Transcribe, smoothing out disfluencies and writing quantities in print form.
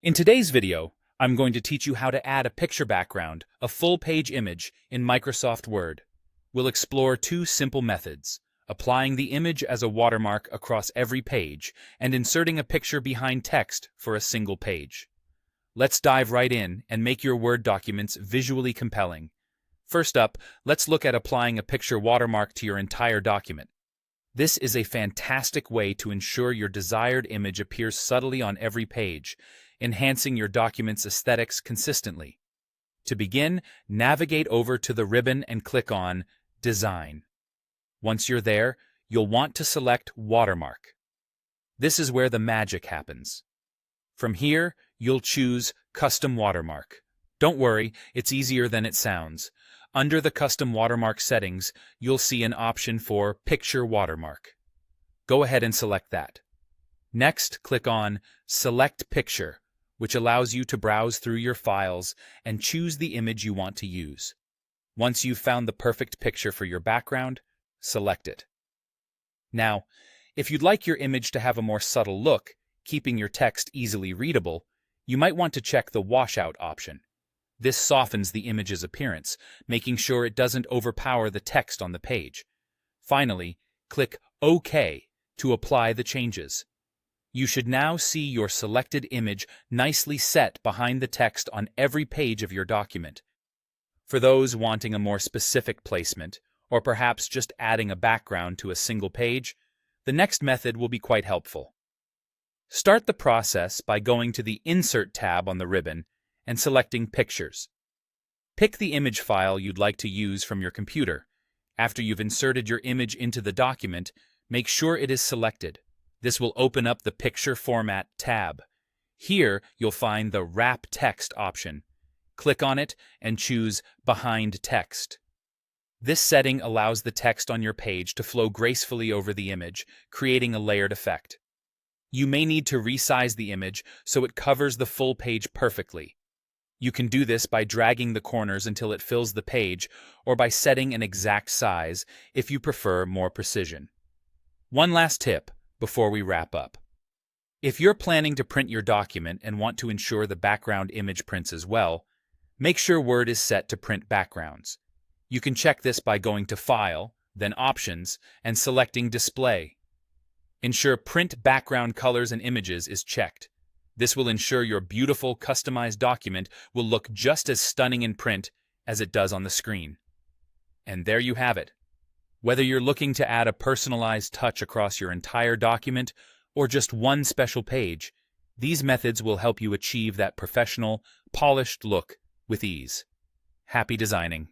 In today's video, I'm going to teach you how to add a picture background, a full-page image, in Microsoft Word. We'll explore two simple methods: applying the image as a watermark across every page and inserting a picture behind text for a single page. Let's dive right in and make your Word documents visually compelling. First up, let's look at applying a picture watermark to your entire document. This is a fantastic way to ensure your desired image appears subtly on every page, enhancing your document's aesthetics consistently. To begin, navigate over to the ribbon and click on Design. Once you're there, you'll want to select Watermark. This is where the magic happens. From here, you'll choose Custom Watermark. Don't worry, it's easier than it sounds. Under the Custom Watermark settings, you'll see an option for Picture Watermark. Go ahead and select that. Next, click on Select Picture, which allows you to browse through your files and choose the image you want to use. Once you've found the perfect picture for your background, select it. Now, if you'd like your image to have a more subtle look, keeping your text easily readable, you might want to check the Washout option. This softens the image's appearance, making sure it doesn't overpower the text on the page. Finally, click OK to apply the changes. You should now see your selected image nicely set behind the text on every page of your document. For those wanting a more specific placement, or perhaps just adding a background to a single page, the next method will be quite helpful. Start the process by going to the Insert tab on the ribbon and selecting Pictures. Pick the image file you'd like to use from your computer. After you've inserted your image into the document, make sure it is selected. This will open up the Picture Format tab. Here, you'll find the Wrap Text option. Click on it and choose Behind Text. This setting allows the text on your page to flow gracefully over the image, creating a layered effect. You may need to resize the image so it covers the full page perfectly. You can do this by dragging the corners until it fills the page, or by setting an exact size if you prefer more precision. One last tip before we wrap up. If you're planning to print your document and want to ensure the background image prints as well, make sure Word is set to print backgrounds. You can check this by going to File, then Options, and selecting Display. Ensure Print Background Colors and Images is checked. This will ensure your beautiful, customized document will look just as stunning in print as it does on the screen. And there you have it. Whether you're looking to add a personalized touch across your entire document or just one special page, these methods will help you achieve that professional, polished look with ease. Happy designing!